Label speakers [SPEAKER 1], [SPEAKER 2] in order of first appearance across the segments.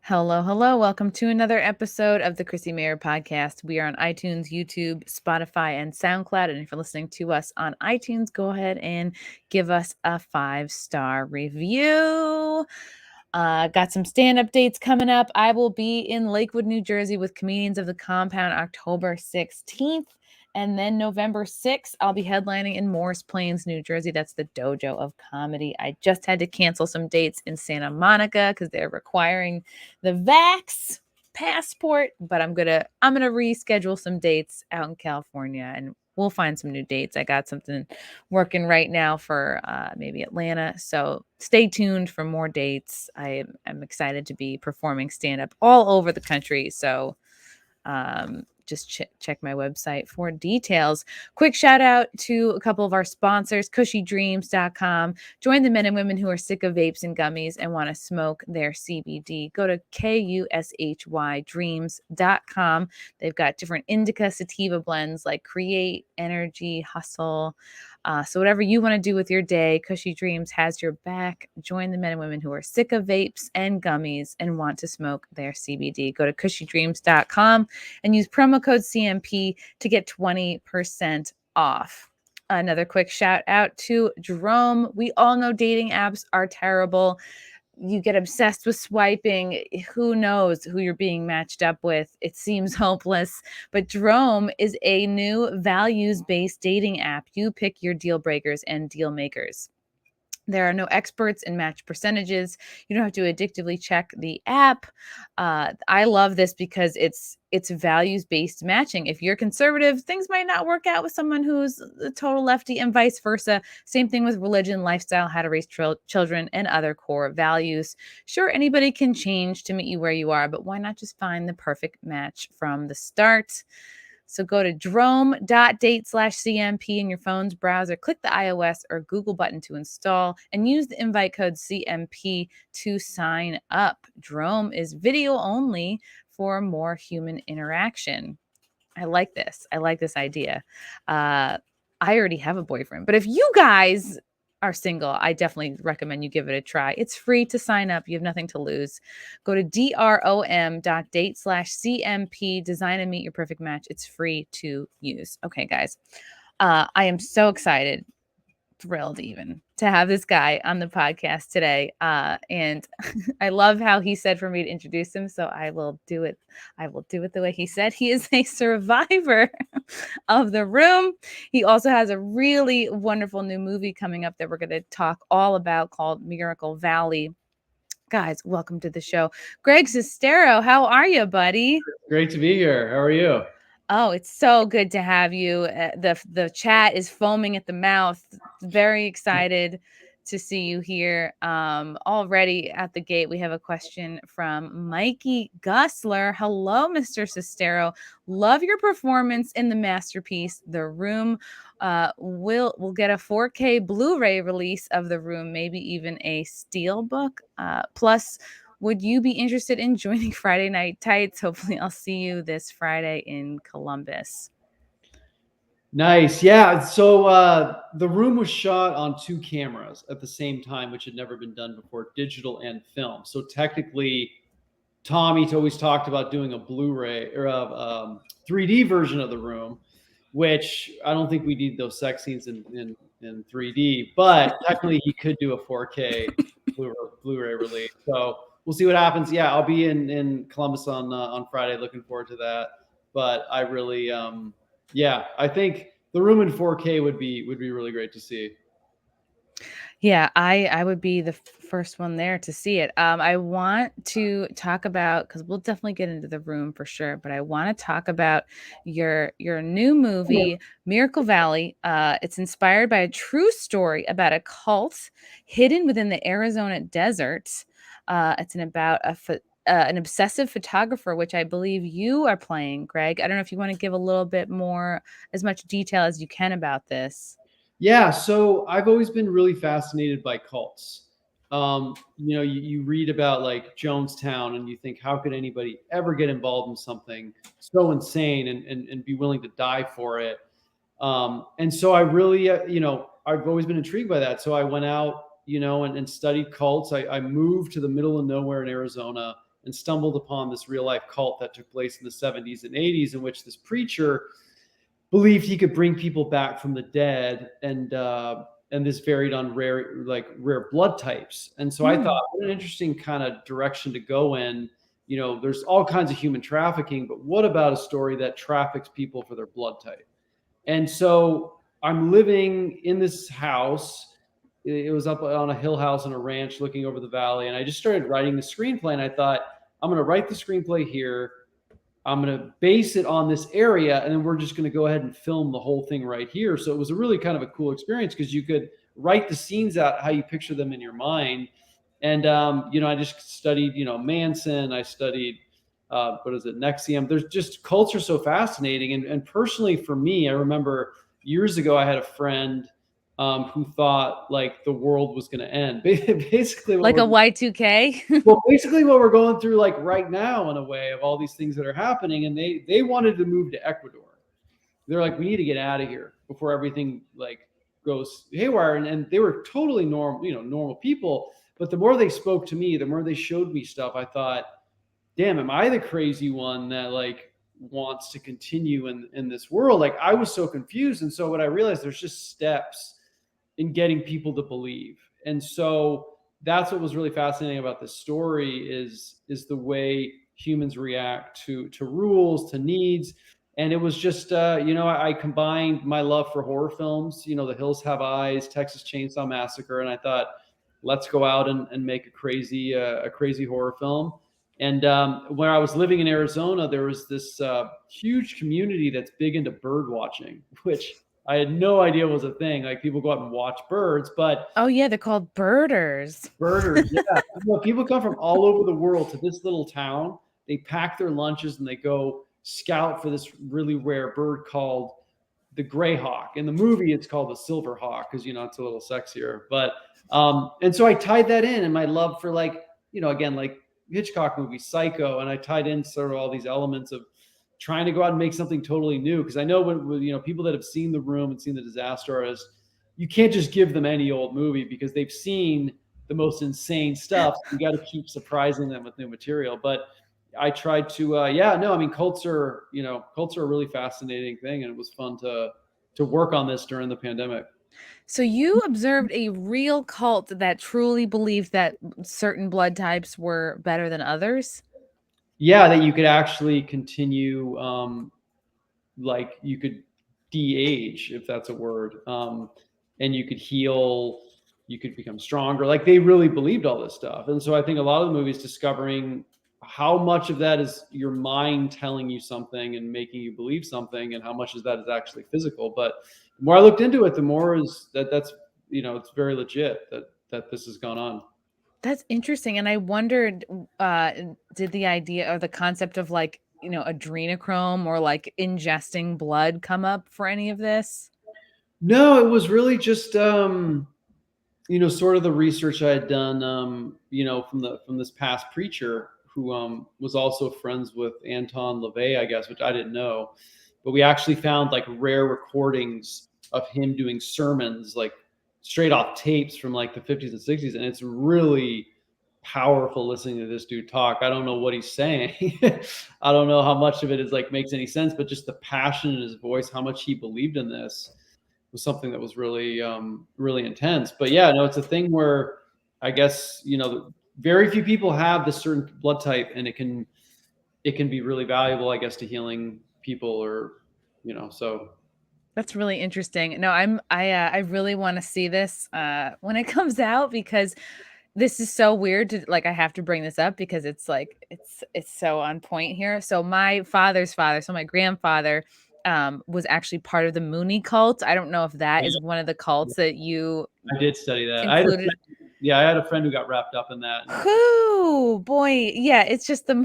[SPEAKER 1] Hello, hello. Welcome to another episode of the Chrissie Mayr podcast. We are on iTunes, YouTube, Spotify, and SoundCloud. And if you're listening to us on iTunes, go ahead and give us a 5-star review. Got some stand-up dates coming up. I will be in Lakewood, New Jersey with Comedians of the Compound October 16th. And then November 6th, I'll be headlining in Morris Plains, New Jersey. That's the Dojo of Comedy. I just had to cancel some dates in Santa Monica because they're requiring the vax passport, but I'm gonna reschedule some dates out in California, and we'll find some new dates. I got something working right now for maybe Atlanta, so stay tuned for more dates. I'm excited to be performing stand-up all over the country, so just check my website for details. Quick shout out to a couple of our sponsors, cushydreams.com. Join the men and women who are sick of vapes and gummies and want to smoke their CBD. Go to kushydreams.com. They've got different indica sativa blends like Create, Energy, Hustle. So whatever you want to do with your day, Cushy Dreams has your back. Join the men and women who are sick of vapes and gummies and want to smoke their CBD. Go to cushydreams.com and use promo code CMP to get 20% off. Another quick shout out to Drom. We all know dating apps are terrible. You get obsessed with swiping. Who knows who you're being matched up with? It seems hopeless. But Drom is a new values-based dating app. You pick your deal breakers and deal makers. There are no experts in match percentages. You don't have to addictively check the app. I love this because it's values-based matching. If you're conservative, things might not work out with someone who's a total lefty, and vice versa. Same thing with religion, lifestyle, how to raise children, and other core values. Sure, anybody can change to meet you where you are, but why not just find the perfect match from the start? So go to Drom.Date/CMP in your phone's browser, click the iOS or Google button to install, and use the invite code CMP to sign up. Drom is video only for more human interaction. I like this. I like this idea. I already have a boyfriend, but if you guys are single, I definitely recommend you give it a try. It's free to sign up. You have nothing to lose. Go to Drom.Date/CMP, design and meet your perfect match. It's free to use. Okay, guys. I am so excited, thrilled even to have this guy on the podcast today. And I love how he said for me to introduce him. So I will do it. I will do it the way he said. He is a survivor of The Room. He also has a really wonderful new movie coming up that we're going to talk all about called Miracle Valley. Guys, welcome to the show. Greg Sestero, how are you, buddy?
[SPEAKER 2] Great to be here. How are you?
[SPEAKER 1] Oh, it's so good to have you. The chat is foaming at the mouth. Very excited to see you here. Already at the gate, we have a question from Mikey Gusler. Hello, Mr. Sestero. Love your performance in the masterpiece, The Room. We'll get a 4K Blu-ray release of The Room, maybe even a steelbook. Plus, would you be interested in joining Friday Night Tights? Hopefully, I'll see you this Friday in Columbus.
[SPEAKER 2] Nice. Yeah. So The Room was shot on 2 cameras at the same time, which had never been done before, digital and film. So technically, Tommy always talked about doing a Blu-ray or a 3D version of The Room, which I don't think we need those sex scenes in 3D, but technically he could do a 4K Blu-ray release. So we'll see what happens. Yeah, I'll be in Columbus on Friday. Looking forward to that. But I really, I think The Room in 4K would be really great to see.
[SPEAKER 1] Yeah, I would be the first one there to see it. I want to talk about, because we'll definitely get into The Room for sure, but I want to talk about your new movie, Miracle Valley. It's inspired by a true story about a cult hidden within the Arizona desert. It's about an obsessive photographer, which I believe you are playing, Greg. I don't know if you want to give a little bit more, as much detail as you can about this.
[SPEAKER 2] Yeah, so I've always been really fascinated by cults. You read about like Jonestown and you think, how could anybody ever get involved in something so insane and be willing to die for it? And so I really, I've always been intrigued by that. So I went out, and studied cults. I moved to the middle of nowhere in Arizona and stumbled upon this real life cult that took place in the 70s and 80s, in which this preacher believed he could bring people back from the dead, and this varied on rare blood types. And so I thought, what an interesting kind of direction to go in. You know, there's all kinds of human trafficking, but what about a story that traffics people for their blood type? And so I'm living in this house. It was up on a hill house on a ranch looking over the valley. And I just started writing the screenplay. And I thought, I'm going to write the screenplay here. I'm going to base it on this area. And then we're just going to go ahead and film the whole thing right here. So it was a really kind of a cool experience, because you could write the scenes out how you picture them in your mind. And, I just studied, Manson. I studied, NXIVM. There's just culture so fascinating. And personally for me, I remember years ago, I had a friend who thought like the world was going to end. Basically,
[SPEAKER 1] like a Y2K.
[SPEAKER 2] Well, basically what we're going through like right now, in a way, of all these things that are happening. And they wanted to move to Ecuador. They're like, we need to get out of here before everything like goes haywire. And they were totally normal people. But the more they spoke to me, the more they showed me stuff, I thought, damn, am I the crazy one that like wants to continue in this world? Like, I was so confused. And so what I realized, there's just steps in getting people to believe. And so that's what was really fascinating about this story is the way humans react to rules, to needs. And it was just, I combined my love for horror films, The Hills Have Eyes, Texas Chainsaw Massacre. And I thought, let's go out and make a crazy horror film. And when I was living in Arizona, there was this huge community that's big into bird watching, which I had no idea was a thing. Like, people go out and watch birds, but
[SPEAKER 1] Oh yeah, they're called birders.
[SPEAKER 2] yeah. People come from all over the world to this little town. They pack their lunches and they go scout for this really rare bird called the gray hawk. In the movie, it's called the silver hawk because it's a little sexier. But and so I tied that in, and my love for again, like Hitchcock movie Psycho, and I tied in sort of all these elements of trying to go out and make something totally new. Because I know when people that have seen The Room and seen The Disaster Artist, you can't just give them any old movie because they've seen the most insane stuff. You got to keep surprising them with new material. But I tried to, cults are a really fascinating thing, and it was fun to work on this during the pandemic.
[SPEAKER 1] So you observed a real cult that truly believed that certain blood types were better than others?
[SPEAKER 2] Yeah, that you could actually continue, like you could de-age, if that's a word, and you could heal, you could become stronger. Like, they really believed all this stuff. And so I think a lot of the movies discovering how much of that is your mind telling you something and making you believe something, and how much of that is actually physical. But the more I looked into it, the more is that's it's very legit that this has gone on.
[SPEAKER 1] That's interesting. And I wondered, did the idea or the concept of adrenochrome or like ingesting blood come up for any of this?
[SPEAKER 2] No, it was really just sort of the research I had done, from this past preacher who was also friends with Anton LaVey, I guess, which I didn't know. But we actually found like rare recordings of him doing sermons, like straight off tapes from like the 50s and 60s. And it's really powerful listening to this dude talk. I don't know what he's saying. I don't know how much of it is like makes any sense, but just the passion in his voice, how much he believed in this was something that was really, really intense. But yeah, no, it's a thing where I guess, very few people have this certain blood type, and it can be really valuable, I guess, to healing people, or, so.
[SPEAKER 1] That's really interesting. No, I really want to see this when it comes out, because this is so weird to I have to bring this up because it's it's so on point here. So my father's father, so my grandfather, was actually part of the Mooney cult. I don't know if that is one of the cults that you
[SPEAKER 2] I did study that.
[SPEAKER 1] included.
[SPEAKER 2] I had a friend who got wrapped up in that.
[SPEAKER 1] Whoo, boy. Yeah, it's just the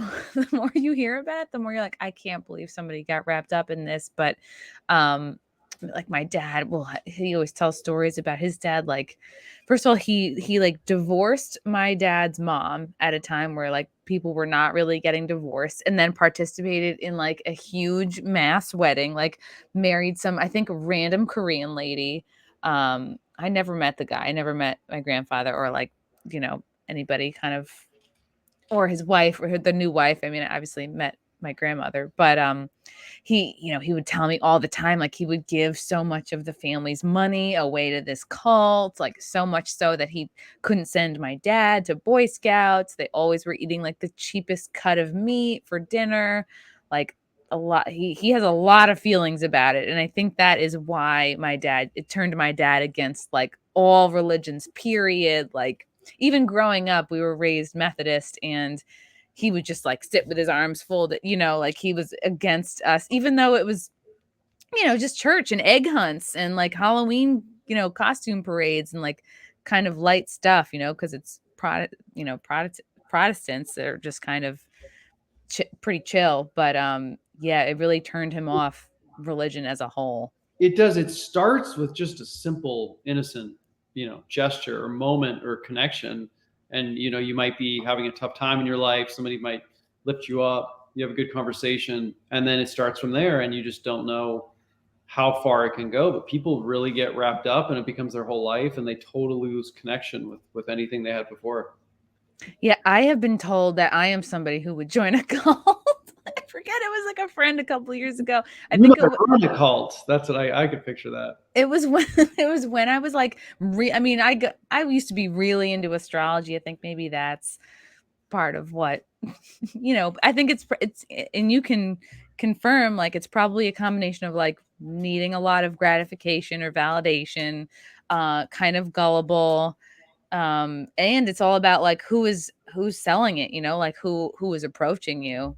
[SPEAKER 1] more you hear about it, the more you're like, I can't believe somebody got wrapped up in this. But like my dad, well, he always tells stories about his dad. Like, first of all, he like divorced my dad's mom at a time where like people were not really getting divorced, and then participated in like a huge mass wedding, like married some, I think, random Korean lady. I never met the guy. I never met my grandfather or anybody kind of or his wife or the new wife. I mean, I obviously met my grandmother, but he would tell me all the time, like he would give so much of the family's money away to this cult, like so much so that he couldn't send my dad to Boy Scouts. They always were eating like the cheapest cut of meat for dinner, like a lot. He has a lot of feelings about it, and I think that is why it turned my dad against like all religions, period. Like even growing up, we were raised Methodist, and he would just like sit with his arms folded, like he was against us, even though it was, just church and egg hunts and like Halloween, costume parades and like kind of light stuff, because it's Protestants are just kind of pretty chill. But yeah, it really turned him off religion as a whole.
[SPEAKER 2] It does. It starts with just a simple, innocent, gesture or moment or connection. And, you might be having a tough time in your life. Somebody might lift you up. You have a good conversation. And then it starts from there, and you just don't know how far it can go. But people really get wrapped up and it becomes their whole life, and they totally lose connection with anything they had before.
[SPEAKER 1] Yeah, I have been told that I am somebody who would join a cult. I forget, it was like a friend a couple of years ago. I think
[SPEAKER 2] You run a cult. That's what I could picture that.
[SPEAKER 1] it was when I was like, I used to be really into astrology. I think maybe that's part of what, I think it's, and you can confirm, like, it's probably a combination of like needing a lot of gratification or validation, kind of gullible. And it's all about like who's selling it, like who is approaching you.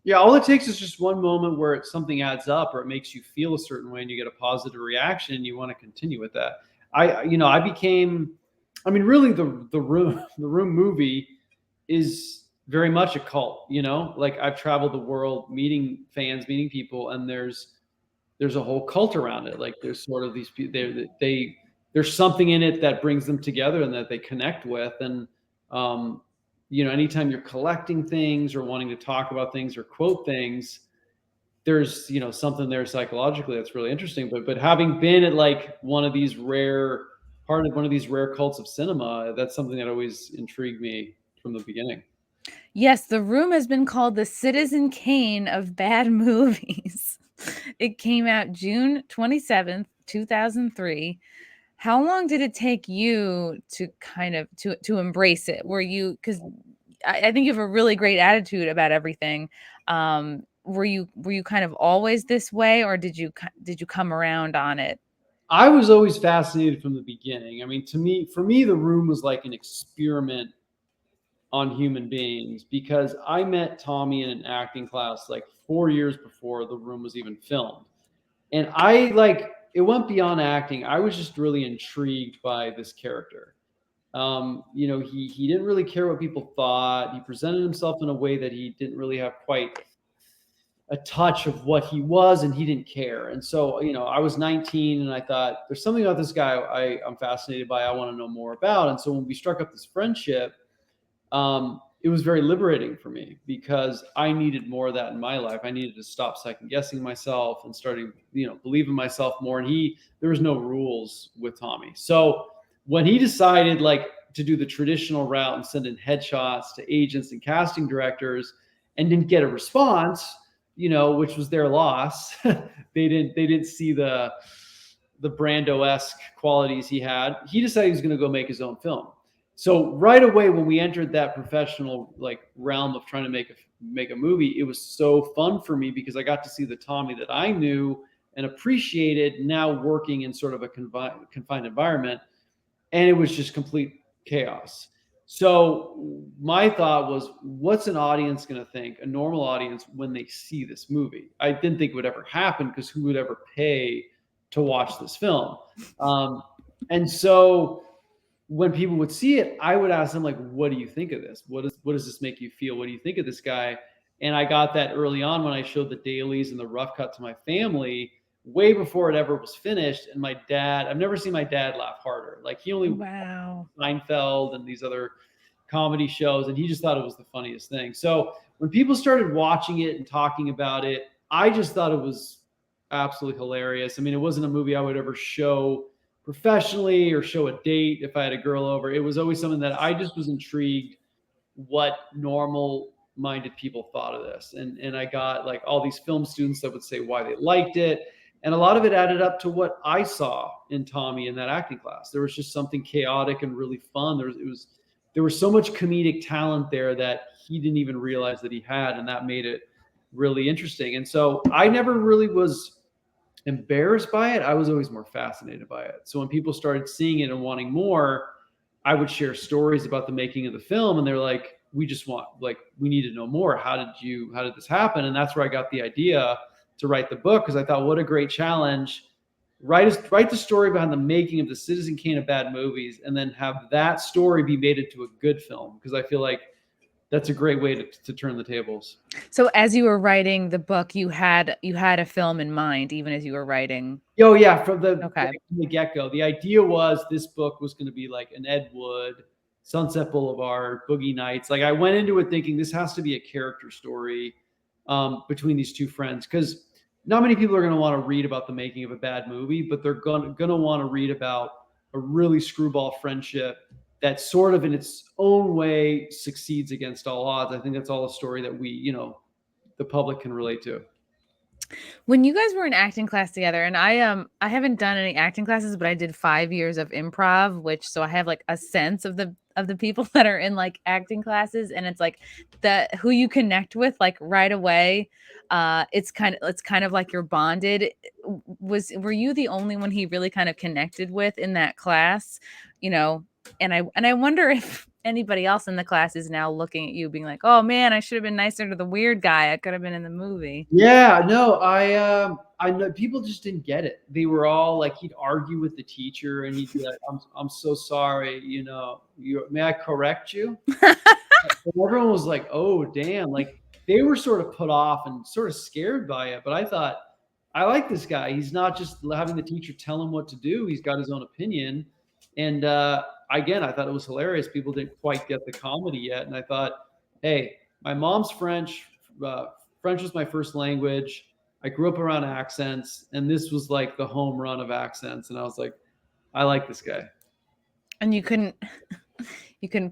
[SPEAKER 2] Yeah, all it takes is just one moment where something adds up or it makes you feel a certain way and you get a positive reaction and you want to continue with that. I became, really the room the room movie is very much a cult. Like I've traveled the world meeting fans, meeting people, and there's a whole cult around it. Like there's sort of these people, there's something in it that brings them together and that they connect with. And anytime you're collecting things or wanting to talk about things or quote things, there's something there psychologically that's really interesting. But having been at like one of these rare cults of cinema, that's something that always intrigued me from the beginning.
[SPEAKER 1] Yes, The Room has been called the Citizen Kane of bad movies. It came out June 27th, 2003. How long did it take you to kind of to embrace it? Were you, because I think you have a really great attitude about everything. Were you kind of always this way, or did you come around on it?
[SPEAKER 2] I was always fascinated from the beginning. I mean, for me, The Room was like an experiment on human beings, because I met Tommy in an acting class like 4 years before The Room was even filmed. And it went beyond acting. I was just really intrigued by this character. He didn't really care what people thought. He presented himself in a way that he didn't really have quite a touch of what he was, and he didn't care. And so, I was 19 and I thought, there's something about this guy I'm fascinated by. I want to know more about. And so when we struck up this friendship, it was very liberating for me, because I needed more of that in my life. I needed to stop second guessing myself and starting, believe in myself more. And there was no rules with Tommy. So when he decided like to do the traditional route and send in headshots to agents and casting directors and didn't get a response, which was their loss. They didn't see the Brando-esque qualities he had. He decided he was going to go make his own film. So right away, when we entered that professional like realm of trying to make a movie, it was so fun for me, because I got to see the Tommy that I knew and appreciated now working in sort of a confined environment, and it was just complete chaos. So my thought was, what's an audience going to think, a normal audience, when they see this movie? I didn't think it would ever happen, because who would ever pay to watch this film? And so when people would see it, I would ask them like, what do you think of this? What does this make you feel? What do you think of this guy? And I got that early on when I showed the dailies and the rough cut to my family, way before it ever was finished. And my dad, I've never seen my dad laugh harder. Like he only
[SPEAKER 1] Wow.
[SPEAKER 2] Seinfeld and these other comedy shows, and he just thought it was the funniest thing. So when people started watching it and talking about it, I just thought it was absolutely hilarious. I mean, it wasn't a movie I would ever show professionally or show a date if I had a girl over. It was always something that I just was intrigued what normal minded people thought of this. And I got like all these film students that would say why they liked it. And a lot of it added up to what I saw in Tommy in that acting class. There was just something chaotic and really fun. There was so much comedic talent there that he didn't even realize that he had, and that made it really interesting. And so I never really was embarrassed by it. I was always more fascinated by it. So when people started seeing it and wanting more, I would share stories about the making of the film, and they're like, we need to know more. How did this happen? And that's where I got the idea to write the book, because I thought, what a great challenge. Write the story behind the making of the Citizen Kane of bad movies, and then have that story be made into a good film, because I feel like that's a great way to turn the tables.
[SPEAKER 1] So as you were writing the book, you had a film in mind, even as you were writing.
[SPEAKER 2] Oh yeah, from the get-go. The idea was this book was going to be like an Ed Wood, Sunset Boulevard, Boogie Nights. Like I went into it thinking this has to be a character story between these two friends, because not many people are going to want to read about the making of a bad movie, but they're going to want to read about a really screwball friendship that sort of in its own way succeeds against all odds. I think that's all a story that we, the public can relate to.
[SPEAKER 1] When you guys were in acting class together, and I haven't done any acting classes, but I did 5 years of improv, so I have like a sense of the people that are in like acting classes, and it's like who you connect with like right away. It's kind of like you're bonded. Were you the only one he really kind of connected with in that class? And I wonder if anybody else in the class is now looking at you being like, oh man, I should have been nicer to the weird guy. I could have been in the movie.
[SPEAKER 2] Yeah, no, I know people just didn't get it. They were all like, he'd argue with the teacher and he'd be like, I'm so sorry, may I correct you? Everyone was like, oh damn, like they were sort of put off and sort of scared by it. But I thought, I like this guy. He's not just having the teacher tell him what to do. He's got his own opinion. And again, I thought it was hilarious. People didn't quite get the comedy yet. And I thought, hey, my mom's French. French was my first language. I grew up around accents, and this was like the home run of accents. And I was like, I like this guy.
[SPEAKER 1] And you couldn't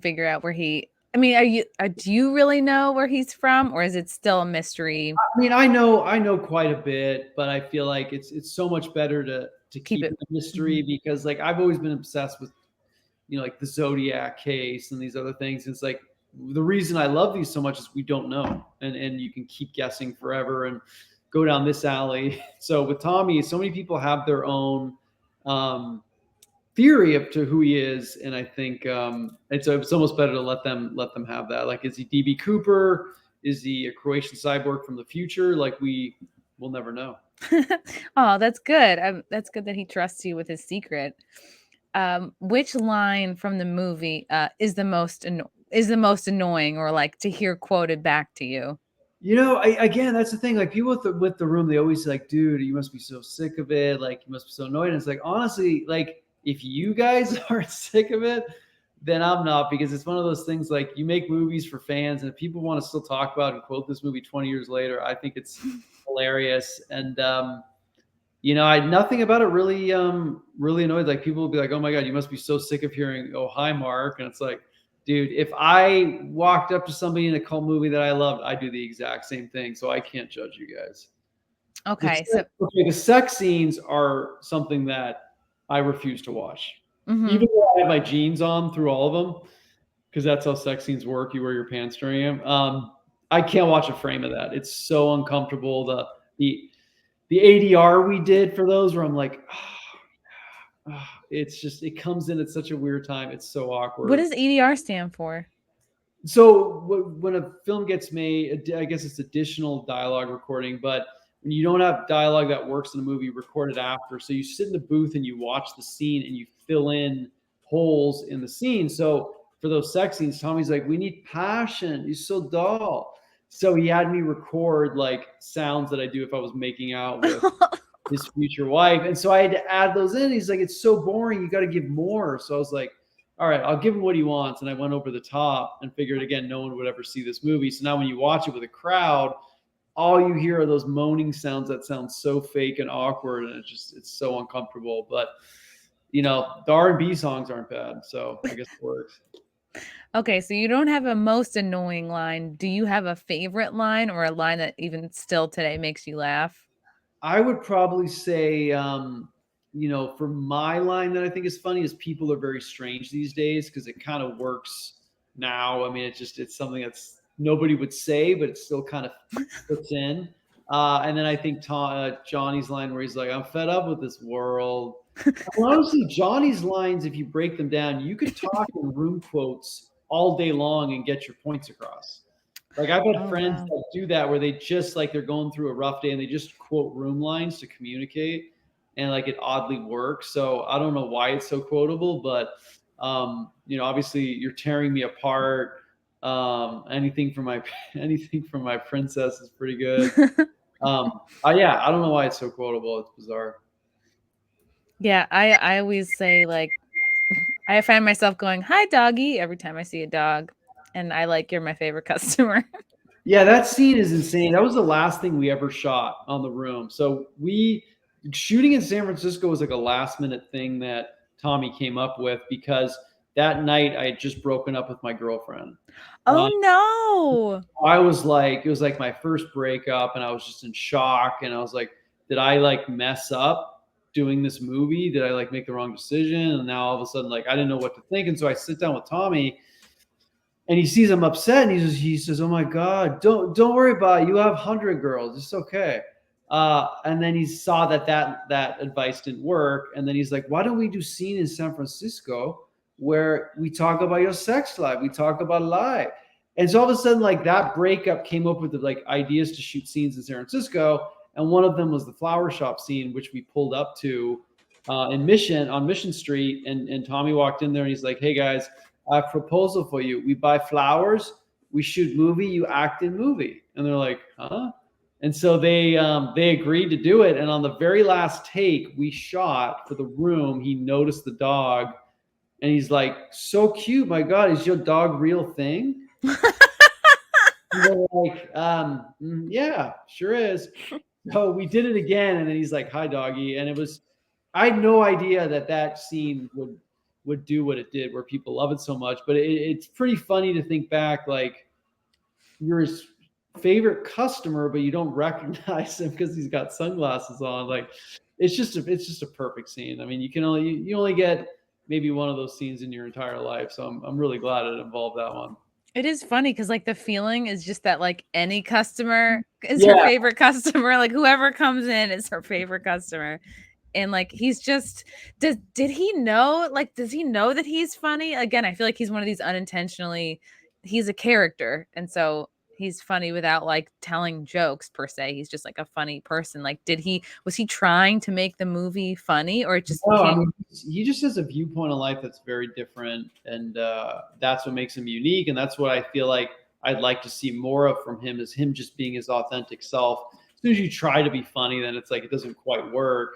[SPEAKER 1] figure out where he. I mean, do you really know where he's from, or is it still a mystery?
[SPEAKER 2] I mean, I know quite a bit, but I feel like it's so much better to keep it a mystery, because like I've always been obsessed with, like the Zodiac case and these other things. It's like the reason I love these so much is we don't know, and you can keep guessing forever and go down this alley. So with Tommy, so many people have their own theory up to who he is, and I think it's almost better to let them have that. Like, is he DB Cooper? Is he a Croatian cyborg from the future? Like, we'll never know.
[SPEAKER 1] Oh, that's good. That's good that he trusts you with his secret. Which line from the movie is the most annoying, or like to hear quoted back to you?
[SPEAKER 2] Again, that's the thing. Like people with the room, they always like, dude, you must be so sick of it. Like you must be so annoyed. And it's like, honestly, like if you guys aren't sick of it, then I'm not, because it's one of those things like you make movies for fans, and if people want to still talk about and quote this movie 20 years later, I think it's hilarious. And nothing about it really annoyed. Like people will be like, oh my God, you must be so sick of hearing, oh, hi, Mark. And it's like, dude, if I walked up to somebody in a cult movie that I loved, I'd do the exact same thing. So I can't judge you guys.
[SPEAKER 1] Okay.
[SPEAKER 2] The sex scenes are something that I refuse to watch.
[SPEAKER 1] Mm-hmm.
[SPEAKER 2] Even though I have my jeans on through all of them, because that's how sex scenes work. You wear your pants during them. I can't watch a frame of that. It's so uncomfortable. The ADR we did for those, where I'm like, it's just, it comes in at such a weird time. It's so awkward.
[SPEAKER 1] What does ADR stand for?
[SPEAKER 2] So when a film gets made, I guess it's additional dialogue recording, but when you don't have dialogue that works in a movie, record it after. So you sit in the booth and you watch the scene and you fill in holes in the scene. So for those sex scenes, Tommy's like, we need passion. You're so dull. So he had me record like sounds that I do if I was making out with his future wife. And so I had to add those in. He's like, it's so boring. You got to give more. So I was like, all right, I'll give him what he wants. And I went over the top and figured, again, no one would ever see this movie. So now when you watch it with a crowd, all you hear are those moaning sounds that sound so fake and awkward. And it's so uncomfortable. But, the R&B songs aren't bad. So I guess it works.
[SPEAKER 1] Okay, so you don't have a most annoying line. Do you have a favorite line or a line that even still today makes you laugh?
[SPEAKER 2] I would probably say, for my line that I think is funny is people are very strange these days because it kind of works now. I mean, it's something that's nobody would say, but it still kind of fits in. And then I think Johnny's line where he's like, "I'm fed up with this world." Well, honestly, Johnny's lines, if you break them down, you could talk in room quotes all day long and get your points across. Like I've had
[SPEAKER 1] Oh,
[SPEAKER 2] friends
[SPEAKER 1] wow.
[SPEAKER 2] that do that where they just like they're going through a rough day and they just quote room lines to communicate, and like it oddly works. So I don't know why it's so quotable, but obviously you're tearing me apart. Anything from my anything from my princess is pretty good. Yeah, I don't know why it's so quotable. It's bizarre.
[SPEAKER 1] Yeah, I always say like I find myself going, "Hi doggy" every time I see a dog. And I like you're my favorite customer.
[SPEAKER 2] Yeah, that scene is insane. That was the last thing we ever shot on the room. So we shooting in San Francisco was like a last minute thing that Tommy came up with because that night I had just broken up with my girlfriend.
[SPEAKER 1] Oh
[SPEAKER 2] Um,
[SPEAKER 1] no.
[SPEAKER 2] I was like, it was like my first breakup, and I was just in shock. And I was like, did I like mess up doing this movie? Did I like make the wrong decision? And now all of a sudden, like I didn't know what to think. And so I sit down with Tommy and he sees I'm upset, and he says, "Oh my God, don't worry about it. You have 100 girls. It's okay." And then he saw that advice didn't work, and then he's like, "Why don't we do scene in San Francisco where we talk about your sex life, we talk about life?" And so all of a sudden, like that breakup came up with the like ideas to shoot scenes in San Francisco, and one of them was the flower shop scene, which we pulled up to in Mission Street, and Tommy walked in there, and he's like, "Hey guys, I have a proposal for you. We buy flowers, we shoot movie, you act in movie." And they're like, "Huh?" And so they agreed to do it. And on the very last take we shot for the room, he noticed the dog, and he's like, "So cute, my God, is your dog real thing?" And they're like, "Yeah, sure is." So we did it again, and then he's like, "Hi, doggy," and it was. I had no idea that scene would do what it did, where people love it so much. But it's pretty funny to think back, like you're his favorite customer, but you don't recognize him because he's got sunglasses on. Like it's just a perfect scene. I mean, you only get maybe one of those scenes in your entire life. So I'm really glad it involved that one.
[SPEAKER 1] It is funny because like the feeling is just that like any customer is her
[SPEAKER 2] Yeah,
[SPEAKER 1] favorite customer. Like whoever comes in is her favorite customer. And like he's just did he know, like does he know that he's funny? Again, I feel like he's one of these unintentionally, he's a character, and so he's funny without like telling jokes per se. He's just like a funny person. Like was he trying to make the movie funny, or it just
[SPEAKER 2] no, I
[SPEAKER 1] became.
[SPEAKER 2] mean, he just has a viewpoint on life that's very different, and that's what makes him unique. And that's what I feel like I'd like to see more of from him, is him just being his authentic self. As soon as you try to be funny, then it's like it doesn't quite work.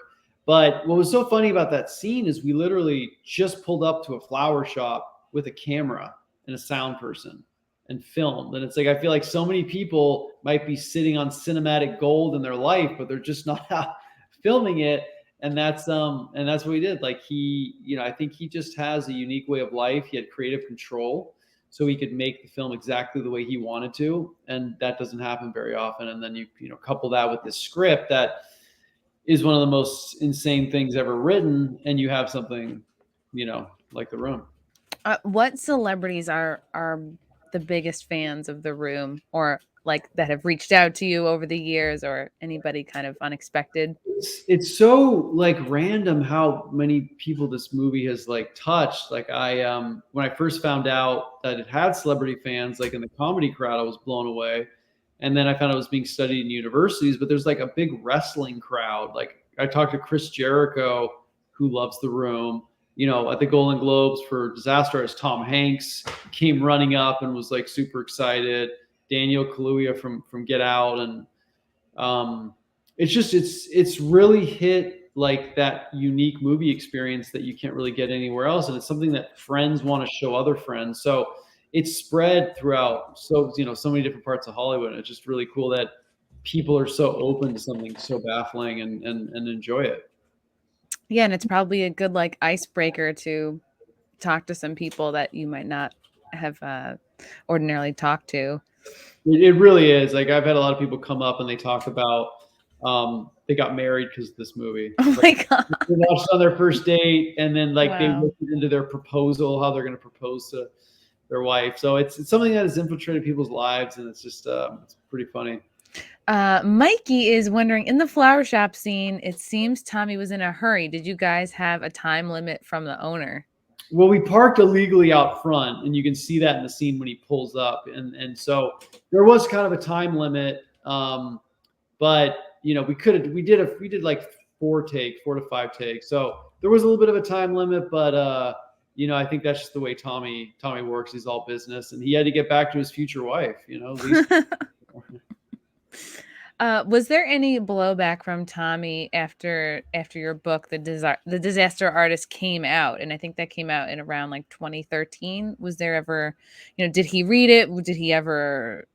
[SPEAKER 2] But what was so funny about that scene is we literally just pulled up to a flower shop with a camera and a sound person and filmed. And it's like I feel like so many people might be sitting on cinematic gold in their life, but they're just not filming it. And that's what he did. Like I think he just has a unique way of life. He had creative control, so he could make the film exactly the way he wanted to, and that doesn't happen very often. And then you couple that with this script that is one of the most insane things ever written, and you have something like The Room.
[SPEAKER 1] What celebrities are the biggest fans of The Room, or like that have reached out to you over the years, or anybody kind of unexpected?
[SPEAKER 2] It's so like random how many people this movie has like touched. Like when I first found out that it had celebrity fans, like in the comedy crowd, I was blown away. And then I found out it was being studied in universities, but there's like a big wrestling crowd. Like I talked to Chris Jericho, who loves The Room. At the Golden Globes for Disaster Artist, Tom Hanks came running up and was like super excited. Daniel Kaluuya from Get Out, and um, it's really hit like that unique movie experience that you can't really get anywhere else, and it's something that friends want to show other friends. So it's spread throughout so many different parts of Hollywood. And it's just really cool that people are so open to something so baffling and enjoy it.
[SPEAKER 1] Yeah, and it's probably a good like icebreaker to talk to some people that you might not have ordinarily talked to.
[SPEAKER 2] It really is. Like, I've had a lot of people come up and they talk about they got married because of this movie.
[SPEAKER 1] Oh my God.
[SPEAKER 2] They watched on their first date, and then like they
[SPEAKER 1] Wow.
[SPEAKER 2] looked into their proposal, how they're going to propose to their wife. So it's something that has infiltrated people's lives, and it's just it's pretty funny.
[SPEAKER 1] Mikey is wondering, in the flower shop scene, it seems Tommy was in a hurry. Did you guys have a time limit from the owner?
[SPEAKER 2] Well, we parked illegally out front, and you can see that in the scene when he pulls up, and so there was kind of a time limit. But you know, we did like 4 to 5 takes, so there was a little bit of a time limit. But you know, I think that's just the way Tommy works. He's all business, and he had to get back to his future wife. You know, at least.
[SPEAKER 1] Was there any blowback from Tommy after your book, The Disaster Artist, came out? And I think that came out in around like 2013. Was there ever, did he read it? Did he ever,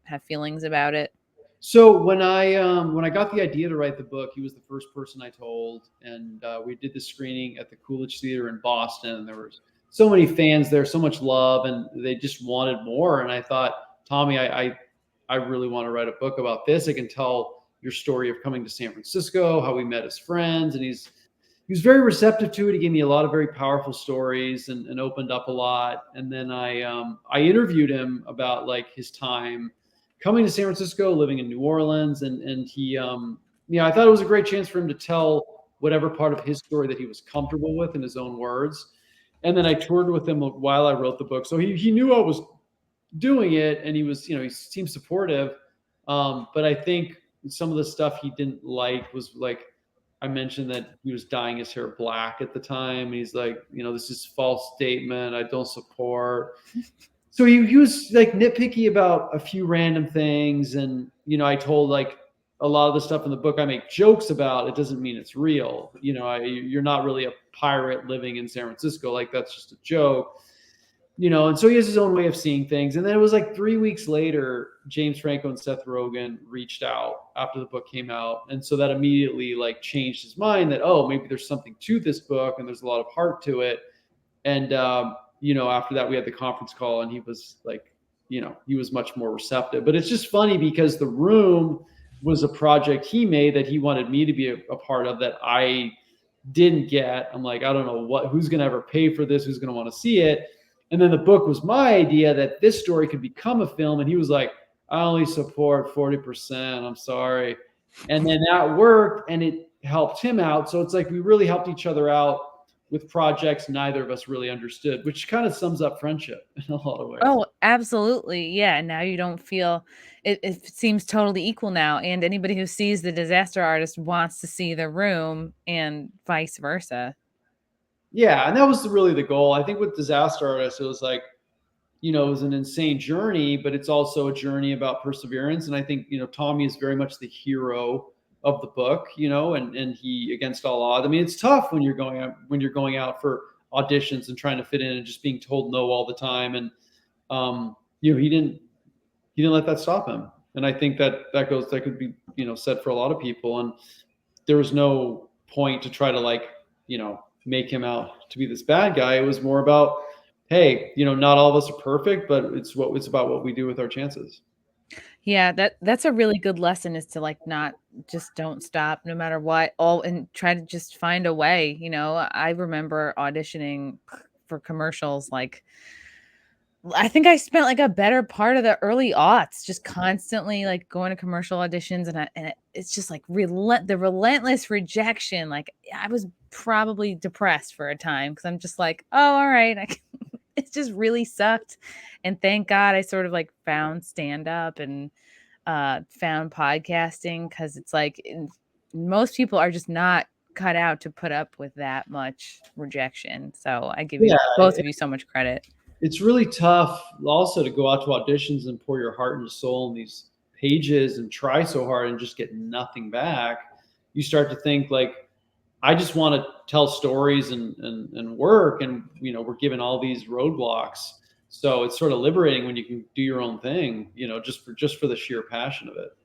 [SPEAKER 1] have feelings about it?
[SPEAKER 2] So when I got the idea to write the book, he was the first person I told, and we did the screening at the Coolidge Theater in Boston. And there was so many fans there, so much love, and they just wanted more. And I thought, Tommy, I really want to write a book about this. I can tell your story of coming to San Francisco, how we met as friends. And he was very receptive to it. He gave me a lot of very powerful stories and opened up a lot. And then I interviewed him about like his time coming to San Francisco, living in New Orleans. And he, I thought it was a great chance for him to tell whatever part of his story that he was comfortable with in his own words. And then I toured with him while I wrote the book. So he knew I was doing it, and he seemed supportive. But I think some of the stuff he didn't like was like, I mentioned that he was dyeing his hair black at the time. And he's like, this is a false statement. I don't support. So he was like nitpicky about a few random things. And, I told like a lot of the stuff in the book I make jokes about, it doesn't mean it's real. You're not really a pirate living in San Francisco. Like, that's just a joke. And so he has his own way of seeing things. And then it was like 3 weeks later, James Franco and Seth Rogan reached out after the book came out. And so that immediately like changed his mind that, oh, maybe there's something to this book and there's a lot of heart to it. And, after that we had the conference call, and he was like, he was much more receptive. But it's just funny because The Room was a project he made that he wanted me to be a part of that I didn't get. I'm like, I don't know who's going to ever pay for this, who's going to want to see it. And then the book was my idea that this story could become a film. And he was like, I only support 40%. I'm sorry. And then that worked, and it helped him out. So it's like we really helped each other out with projects neither of us really understood, which kind of sums up friendship in a lot of ways.
[SPEAKER 1] Oh, absolutely. Yeah. Now you don't feel it seems totally equal now. And anybody who sees The Disaster Artist wants to see The Room, and vice versa.
[SPEAKER 2] Yeah, and that was really the goal. I think with Disaster Artist, it was like, it was an insane journey, but it's also a journey about perseverance. And I think, Tommy is very much the hero of the book, and he, against all odds. I mean, it's tough when you're going out for auditions and trying to fit in and just being told no all the time. And he didn't let that stop him. And I think that could be, said for a lot of people. And there was no point to try to like, make him out to be this bad guy. It was more about, hey, not all of us are perfect, but it's about what we do with our chances.
[SPEAKER 1] Yeah, that's a really good lesson, is to like don't stop no matter what, and try to just find a way. I remember auditioning for commercials. Like, I think I spent like a better part of the early aughts just constantly like going to commercial auditions, and it's just like the relentless rejection. Like, I was probably depressed for a time because I'm just like, oh, all right, it just really sucked. And thank God I sort of like found stand up and found podcasting, because it's like most people are just not cut out to put up with that much rejection. So I give you both of you so much credit.
[SPEAKER 2] It's really tough also to go out to auditions and pour your heart and soul in these pages and try so hard and just get nothing back. You start to think like, I just want to tell stories and work, and we're given all these roadblocks. So it's sort of liberating when you can do your own thing, just for the sheer passion of it.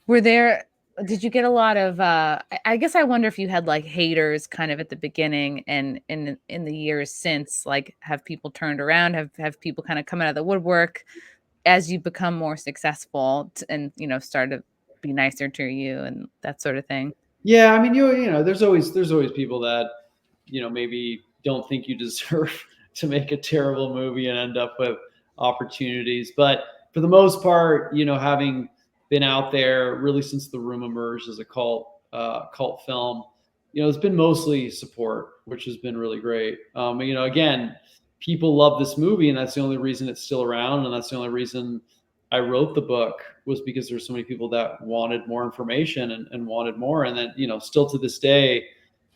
[SPEAKER 1] Were there Did you get a lot of I guess I wonder if you had like haters kind of at the beginning and in the years since, like have people turned around, have people kind of come out of the woodwork as you become more successful and start to be nicer to you and that sort of thing?
[SPEAKER 2] Yeah, I mean, there's always people that, maybe don't think you deserve to make a terrible movie and end up with opportunities. But for the most part, having been out there really since The Room emerged as a cult film, it's been mostly support, which has been really great. Again, people love this movie, and that's the only reason it's still around, and that's the only reason I wrote the book, was because there's so many people that wanted more information and wanted more. And then, still to this day,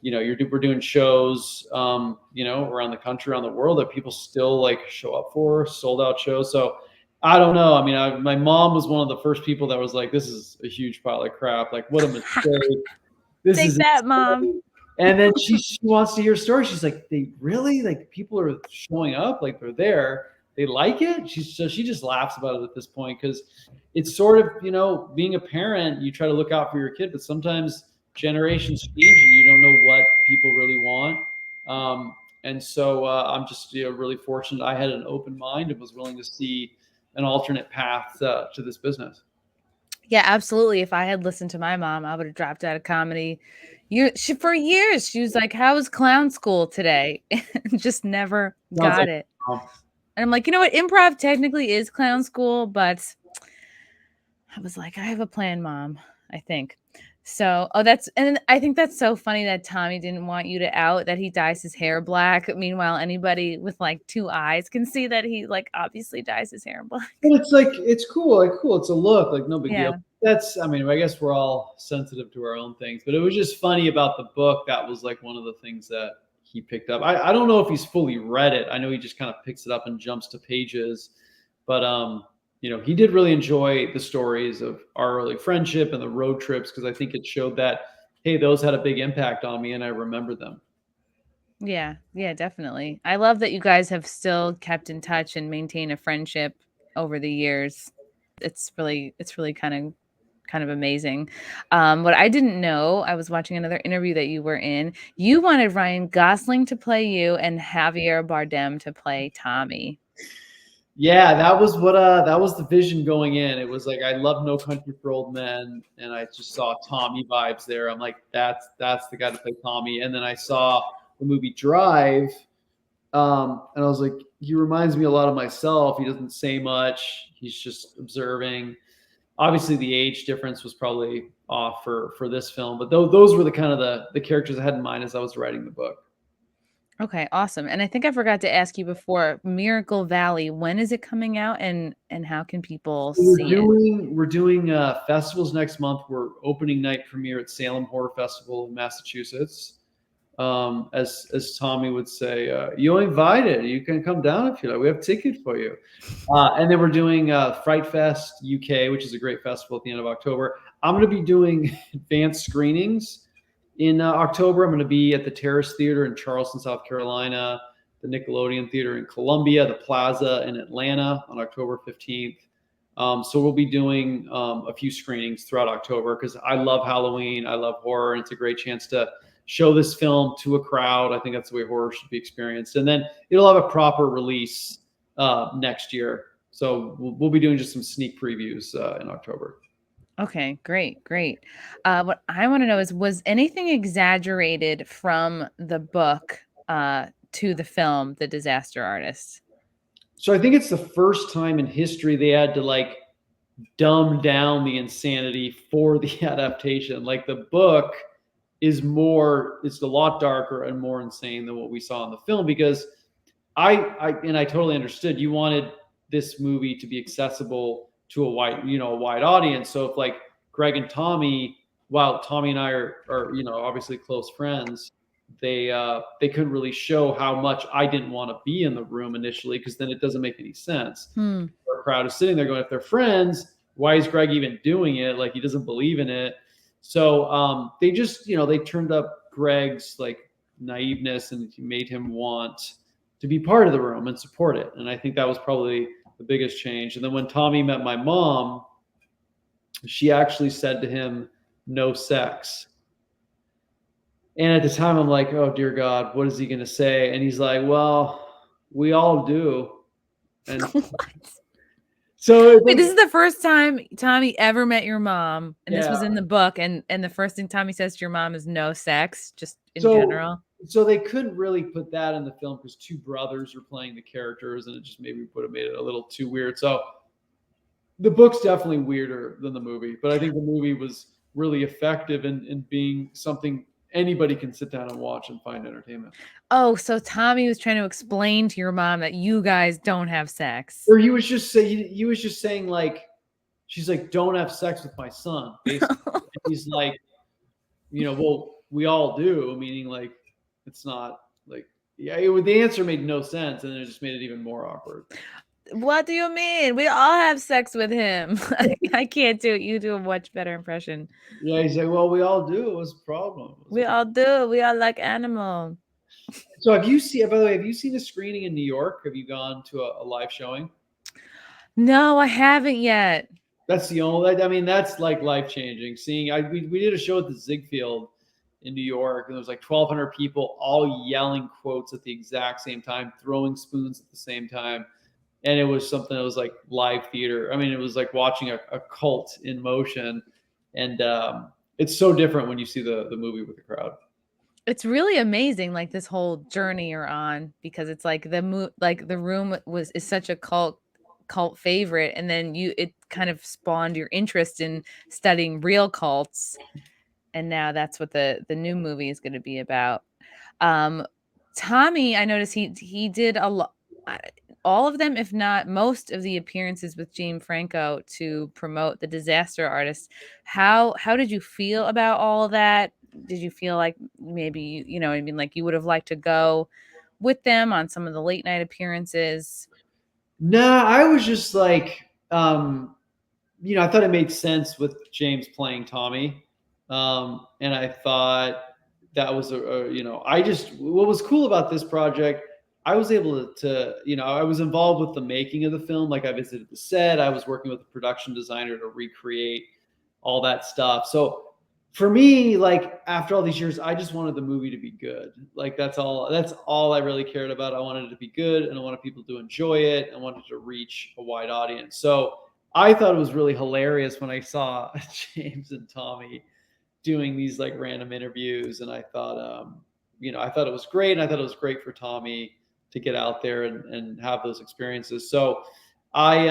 [SPEAKER 2] we're doing shows, around the country, around the world, that people still like show up for, sold out shows. So I don't know. I mean, my mom was one of the first people that was like, this is a huge pile of crap. Like, what a mistake. This
[SPEAKER 1] Take
[SPEAKER 2] is
[SPEAKER 1] that, Mom.
[SPEAKER 2] And then she wants to hear stories. She's like, they really, like, people are showing up, like they're there. They like it. She just laughs about it at this point, because it's sort of, being a parent, you try to look out for your kid, but sometimes generations change and you don't know what people really want. And so I'm just really fortunate. I had an open mind and was willing to see an alternate path to this business.
[SPEAKER 1] Yeah, absolutely. If I had listened to my mom, I would have dropped out of comedy. For years, she was like, "How was clown school today?" And just never
[SPEAKER 2] Sounds
[SPEAKER 1] got
[SPEAKER 2] like
[SPEAKER 1] it. And I'm like, you know what? Improv technically is clown school, but I was like, I have a plan, Mom, I think. So, and I think that's so funny that Tommy didn't want you to out that he dyes his hair black. Meanwhile, anybody with like two eyes can see that he like obviously dyes his hair black.
[SPEAKER 2] But it's like, it's cool. Like, cool. It's a look. Like, no big deal.
[SPEAKER 1] Yeah.
[SPEAKER 2] I mean, I guess we're all sensitive to our own things, but it was just funny about the book. That was like one of the things that he picked up. I don't know if he's fully read it. I know he just kind of picks it up and jumps to pages, but he did really enjoy the stories of our early friendship and the road trips, because I think it showed that, hey, those had a big impact on me and I remember them.
[SPEAKER 1] Yeah, yeah, definitely. I love that you guys have still kept in touch and maintain a friendship over the years. It's really kind of amazing. What I didn't know, I was watching another interview that you were in. You wanted Ryan Gosling to play you and Javier Bardem to play Tommy.
[SPEAKER 2] Yeah, that was the vision going in. It was like, I love No Country for Old Men, and I just saw Tommy vibes there. I'm like, that's the guy to play Tommy. And then I saw the movie Drive, and I was like, he reminds me a lot of myself. He doesn't say much. He's just observing. Obviously, the age difference was probably off for this film, but those were the kind of the characters I had in mind as I was writing the book.
[SPEAKER 1] Okay, awesome. And I think I forgot to ask you before, Miracle Valley, when is it coming out and how can people see it?
[SPEAKER 2] We're doing festivals next month. We're opening night premiere at Salem Horror Festival in Massachusetts. As Tommy would say, you're invited. You can come down if you like. We have tickets for you. And then we're doing Fright Fest UK, which is a great festival at the end of October. I'm going to be doing advanced screenings in October. I'm going to be at the Terrace Theater in Charleston, South Carolina, the Nickelodeon Theater in Columbia, the Plaza in Atlanta on October 15th. So we'll be doing a few screenings throughout October, because I love Halloween. I love horror. And it's a great chance to show this film to a crowd. I think that's the way horror should be experienced. And then it'll have a proper release next year. So we'll be doing just some sneak previews in October.
[SPEAKER 1] Okay, great, great. What I want to know is, was anything exaggerated from the book to the film, The Disaster Artist?
[SPEAKER 2] So I think it's the first time in history they had to like dumb down the insanity for the adaptation. Like, the book it's a lot darker and more insane than what we saw in the film, because I totally understood you wanted this movie to be accessible to a wide audience. So if like Greg and Tommy, while Tommy and I are obviously close friends, they couldn't really show how much I didn't want to be in the room initially, because then it doesn't make any sense. Our crowd is sitting there going, if they're friends, why is Greg even doing it? Like, he doesn't believe in it. So they just, they turned up Greg's like naiveness, and made him want to be part of the room and support it. And I think that was probably the biggest change. And then when Tommy met my mom, she actually said to him no sex. And at the time, I'm like, oh, dear God, what is he going to say? And he's like, well, we all do. And so
[SPEAKER 1] Wait, this is the first time Tommy ever met your mom, and this was
[SPEAKER 2] yeah.
[SPEAKER 1] in the book, and the first thing Tommy says to your mom is no sex, just in
[SPEAKER 2] So
[SPEAKER 1] general.
[SPEAKER 2] so they couldn't really put that in the film because two brothers were playing the characters, and it just maybe would have made it a little too weird. So the book's definitely weirder than the movie, but I think the movie was really effective in being something anybody can sit down and watch and find entertainment.
[SPEAKER 1] Oh, so Tommy was trying to explain to your mom that you guys don't have sex.
[SPEAKER 2] Or he was just saying like, she's like, don't have sex with my son, basically. And he's like, well, we all do, meaning like it's not like, yeah, the answer made no sense, and it just made it even more awkward.
[SPEAKER 1] What do you mean? We all have sex with him. I can't do it. You do a much better impression.
[SPEAKER 2] Yeah, he's like, well, we all do. What's the problem?
[SPEAKER 1] We all do. We are like animal.
[SPEAKER 2] So have you seen, by the way, have you seen a screening in New York? Have you gone to a live showing?
[SPEAKER 1] No, I haven't yet.
[SPEAKER 2] That's the only, I mean, that's like life-changing. We did a show at the Ziegfeld in New York, and there was like 1,200 people all yelling quotes at the exact same time, throwing spoons at the same time. And it was something that was like live theater. I mean, it was like watching a cult in motion. And it's so different when you see the movie with the crowd.
[SPEAKER 1] It's really amazing, like this whole journey you're on, because it's like the room is such a cult favorite, and then it kind of spawned your interest in studying real cults, and now that's what the new movie is going to be about. Tommy, I noticed he did a lot, all of them, if not most of the appearances with James Franco to promote the Disaster Artist. How did you feel about all of that? Did you feel like maybe, I mean, like you would have liked to go with them on some of the late night appearances?
[SPEAKER 2] Nah, I was just like, I thought it made sense with James playing Tommy. And I thought that was what was cool about this project, I was able to, I was involved with the making of the film. Like I visited the set, I was working with a production designer to recreate all that stuff. So for me, like after all these years, I just wanted the movie to be good. Like that's all I really cared about. I wanted it to be good, and I wanted people to enjoy it. I wanted to reach a wide audience. So I thought it was really hilarious when I saw James and Tommy doing these like random interviews, and I thought, I thought it was great, and I thought it was great for Tommy to get out there and have those experiences. So I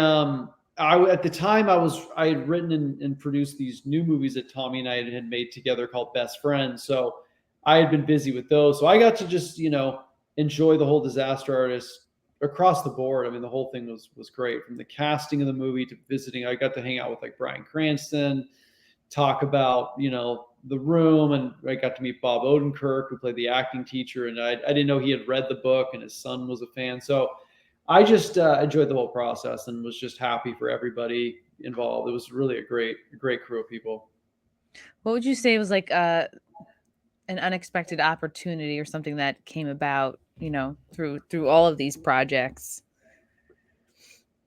[SPEAKER 2] at the time I had written and produced these new movies that Tommy and I had made together called Best Friends. So I had been busy with those. So I got to just, enjoy the whole Disaster Artist across the board. I mean, the whole thing was great, from the casting of the movie to visiting. I got to hang out with like Bryan Cranston, talk about, the room, and I got to meet Bob Odenkirk, who played the acting teacher. And I didn't know he had read the book, and his son was a fan. So I just enjoyed the whole process and was just happy for everybody involved. It was really a great crew of people.
[SPEAKER 1] What would you say was like an unexpected opportunity or something that came about, through all of these projects?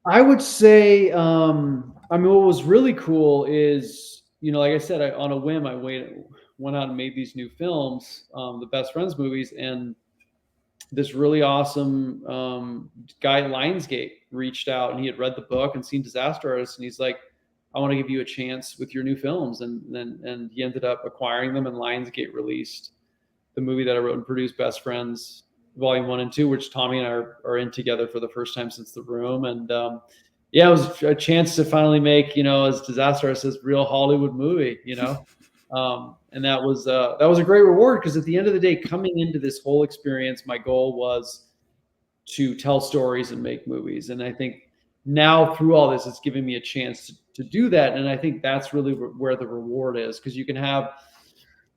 [SPEAKER 2] I would say, I mean, what was really cool is, like I said, on a whim, I went out and made these new films, the Best Friends movies, and this really awesome guy at Lionsgate reached out, and he had read the book and seen Disaster Artist, and he's like, I want to give you a chance with your new films. And he ended up acquiring them, and Lionsgate released the movie that I wrote and produced, Best Friends Volume 1 and 2, which Tommy and I are in together for the first time since The Room. And it was a chance to finally make, as Disaster Artist, this real Hollywood movie, and that was a great reward, because at the end of the day, coming into this whole experience, my goal was to tell stories and make movies. And I think now through all this, it's giving me a chance to do that. And I think that's really where the reward is, because you can have,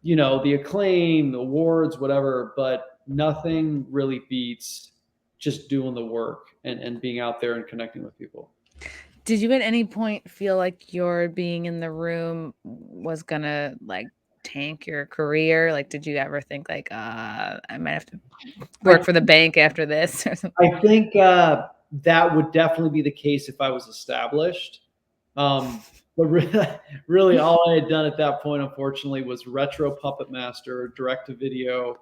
[SPEAKER 2] the acclaim, the awards, whatever, but nothing really beats just doing the work and being out there and connecting with people.
[SPEAKER 1] Did you at any point feel like your being in the room was gonna like tank your career? Like, did you ever think like, I might have to work for the bank after this or something?
[SPEAKER 2] I think that would definitely be the case if I was established. But really, all I had done at that point, unfortunately, was retro Puppet Master, direct-to-video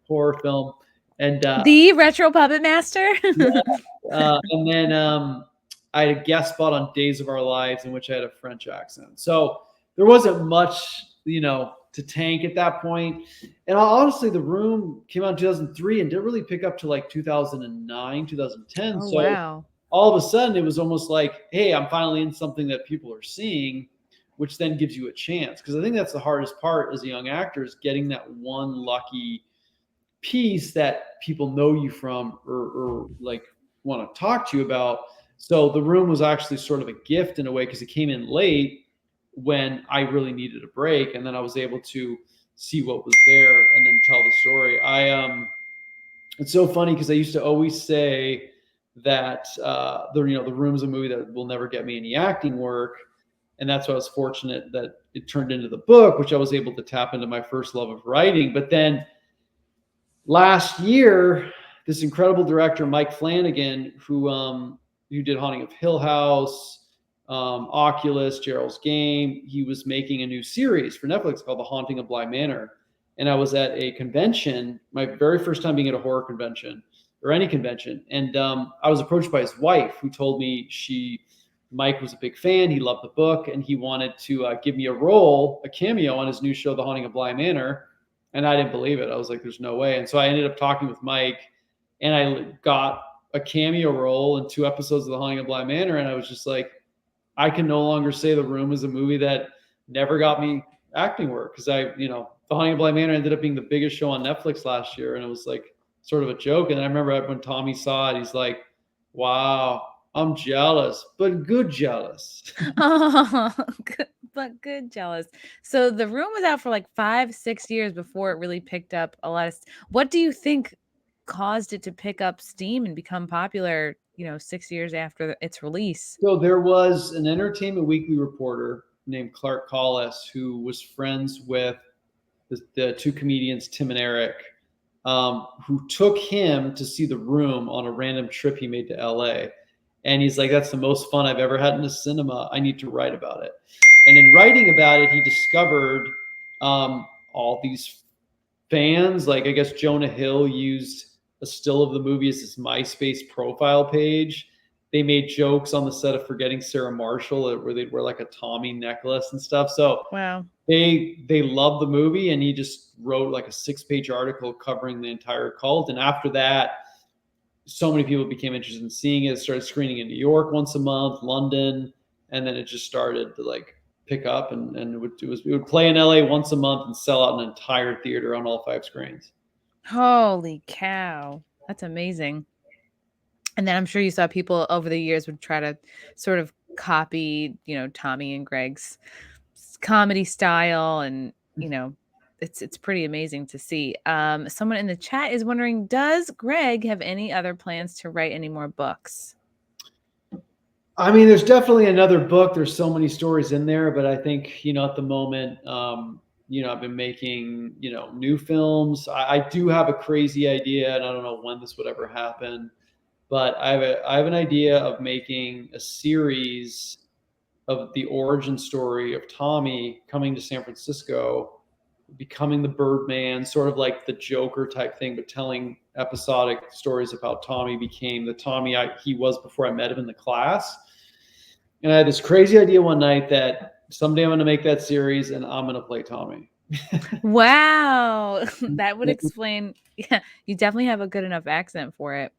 [SPEAKER 2] horror film, and
[SPEAKER 1] The retro puppet master.
[SPEAKER 2] and then I had a guest spot on Days of Our Lives in which I had a French accent. So there wasn't much, to tank at that point. And honestly, The Room came out in 2003 and didn't really pick up to like 2009, 2010.
[SPEAKER 1] Oh,
[SPEAKER 2] So
[SPEAKER 1] wow.
[SPEAKER 2] all of a sudden, it was almost like, hey, I'm finally in something that people are seeing, which then gives you a chance. Because I think that's the hardest part as a young actor, is getting that one lucky piece that people know you from, or like want to talk to you about. So The Room was actually sort of a gift in a way, because it came in late when I really needed a break, and then I was able to see what was there and then tell the story. It's so funny because I used to always say that the Room's a movie that will never get me any acting work, and that's why I was fortunate that it turned into the book, which I was able to tap into my first love of writing. But then last year, this incredible director, Mike Flanagan, who did Haunting of Hill House, Oculus, Gerald's Game, he was making a new series for Netflix called The Haunting of Bly Manor. And I was at a convention, my very first time being at a horror convention or any convention. And I was approached by his wife, who told me Mike was a big fan. He loved the book, and he wanted to give me a cameo on his new show, The Haunting of Bly Manor. And I didn't believe it. I was like, there's no way. And so I ended up talking with Mike, and I got a cameo role in 2 episodes of The Haunting of Bly Manor. And I was just like, I can no longer say The Room is a movie that never got me acting work, because The Haunting of Bly Manor ended up being the biggest show on Netflix last year. And it was like sort of a joke. And I remember when Tommy saw it, he's like, wow, I'm jealous, but good jealous.
[SPEAKER 1] Oh, but good jealous. So The Room was out for like 5-6 years before it really picked up a lot of. What do you think caused it to pick up steam and become popular, 6 years after its release?
[SPEAKER 2] So there was an Entertainment Weekly reporter named Clark Collis who was friends with the 2 comedians, Tim and Eric, who took him to see The Room on a random trip he made to LA. And he's like, that's the most fun I've ever had in a cinema. I need to write about it. And in writing about it, he discovered all these fans. Like, I guess Jonah Hill used a still of the movie as his MySpace profile page. They made jokes on the set of Forgetting Sarah Marshall where they'd wear like a Tommy necklace and stuff. So
[SPEAKER 1] Wow.
[SPEAKER 2] they loved the movie, and he just wrote like a 6-page article covering the entire cult. And after that, so many people became interested in seeing it. Started screening in New York once a month, London, and then it just started to like pick up, and it would play in LA once a month and sell out an entire theater on all 5 screens.
[SPEAKER 1] Holy cow. That's amazing. And then I'm sure you saw people over the years would try to sort of copy, Tommy and Greg's comedy style, and it's pretty amazing to see. Someone in the chat is wondering, does Greg have any other plans to write any more books?
[SPEAKER 2] I mean, there's definitely another book. There's so many stories in there, but I think, at the moment, I've been making, new films. I do have a crazy idea, and I don't know when this would ever happen, but I have an idea of making a series of the origin story of Tommy coming to San Francisco, becoming the Birdman, sort of like the Joker type thing, but telling episodic stories of how Tommy became the Tommy he was before I met him in the class. And I had this crazy idea one night that someday I'm going to make that series and I'm going to play Tommy.
[SPEAKER 1] Wow. That would explain. Yeah, you definitely have a good enough accent for it.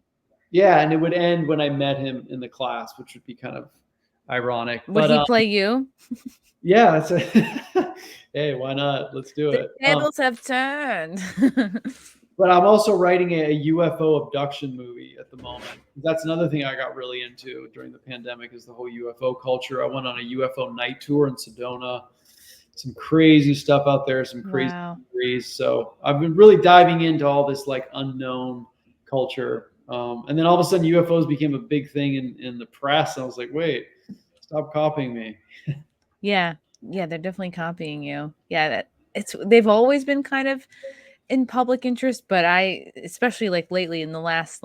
[SPEAKER 2] Yeah, and it would end when I met him in the class, which would be kind of ironic.
[SPEAKER 1] Would he play you?
[SPEAKER 2] Yeah. Hey, why not? Let's do it.
[SPEAKER 1] The tables have turned.
[SPEAKER 2] But I'm also writing a UFO abduction movie at the moment. That's another thing I got really into during the pandemic, is the whole UFO culture. I went on a UFO night tour in Sedona. Some crazy stuff out there, some crazy stories. So I've been really diving into all this like unknown culture. And then all of a sudden UFOs became a big thing in the press. And I was like, wait, stop copying me.
[SPEAKER 1] Yeah. Yeah, they're definitely copying you. Yeah, they've always been kind of in public interest, but especially like lately in the last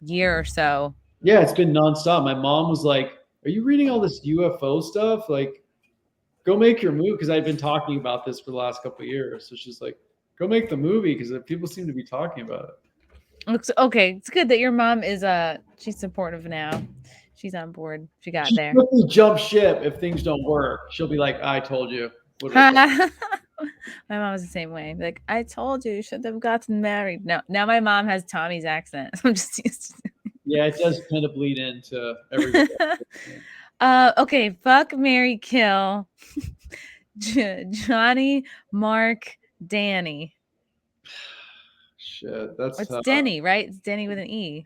[SPEAKER 1] year or so.
[SPEAKER 2] Yeah, it's been nonstop. My mom was like, are you reading all this UFO stuff? Like, go make your movie, because I've been talking about this for the last couple of years. So she's like, go make the movie because people seem to be talking about it.
[SPEAKER 1] Looks okay. It's good that your mom is she's supportive now. She's on board. She got
[SPEAKER 2] She
[SPEAKER 1] there.
[SPEAKER 2] quickly jump ship if things don't work. She'll be like, I told you.
[SPEAKER 1] My mom was the same way. Like, I told you should have gotten married. No, now my mom has Tommy's accent. I'm just used to it.
[SPEAKER 2] Yeah, it does kind of bleed into everybody.
[SPEAKER 1] Okay, fuck, marry, kill. Johnny, Mark, Danny.
[SPEAKER 2] Shit, that's
[SPEAKER 1] It's Denny, right? It's Denny with an E.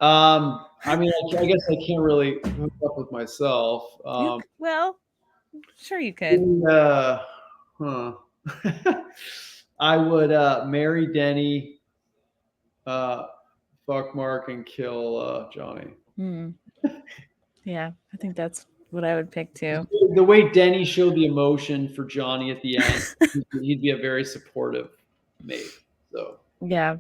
[SPEAKER 2] I mean, I guess I can't really hook up with myself.
[SPEAKER 1] Well, sure you could.
[SPEAKER 2] I would marry Denny, fuck Mark, and kill Johnny.
[SPEAKER 1] Yeah, I think that's what I would pick too.
[SPEAKER 2] The way Denny showed the emotion for Johnny at the end, he'd be a very supportive mate. So
[SPEAKER 1] yeah.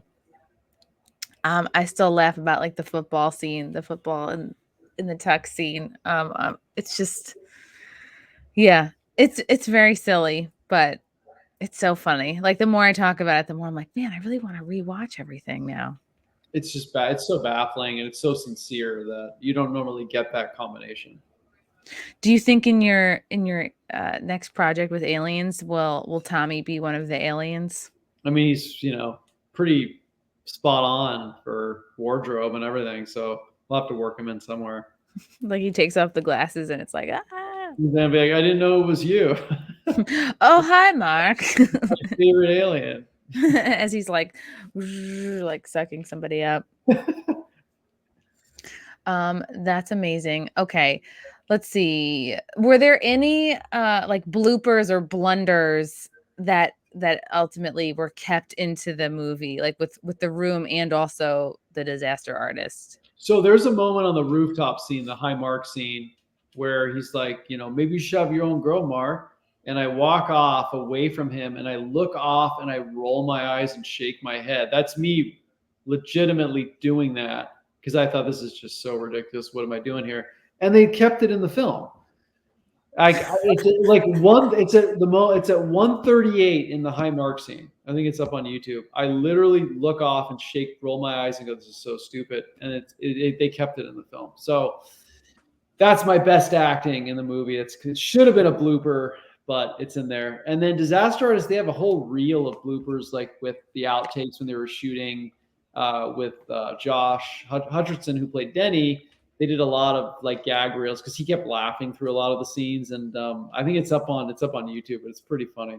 [SPEAKER 1] I still laugh about like the football scene, the football and in the tuck scene. It's just, yeah, it's very silly, but it's so funny. Like the more I talk about it, the more I'm like, man, I really want to rewatch everything now.
[SPEAKER 2] It's just bad. It's so baffling and it's so sincere that you don't normally get that combination.
[SPEAKER 1] Do you think in your next project with aliens, will Tommy be one of the aliens?
[SPEAKER 2] I mean, he's pretty spot on for wardrobe and everything, so we'll have to work him in somewhere.
[SPEAKER 1] Like he takes off the glasses and it's like,
[SPEAKER 2] He's gonna be like, I didn't know it was you.
[SPEAKER 1] Oh, hi, Mark.
[SPEAKER 2] My favorite alien.
[SPEAKER 1] As he's like sucking somebody up. That's amazing. Okay, let's see. Were there any like bloopers or blunders that ultimately were kept into the movie, like with the room and also the disaster artist?
[SPEAKER 2] So there's a moment on the rooftop scene, the high Mark scene, where he's like, maybe you should have your own girl, Mark. And I walk off away from him and I look off and I roll my eyes and shake my head. That's me legitimately doing that because I thought this is just so ridiculous. What am I doing here? And they kept it in the film. It's at 1:38 in the high Mark scene. I think it's up on YouTube. I literally look off and roll my eyes and go, "This is so stupid," and they kept it in the film. So that's my best acting in the movie. It should have been a blooper, but it's in there. And then Disaster Artist, they have a whole reel of bloopers, like with the outtakes when they were shooting with Josh Hutchinson, who played Denny. They did a lot of like gag reels because he kept laughing through a lot of the scenes, and I think it's up on YouTube, but it's pretty funny.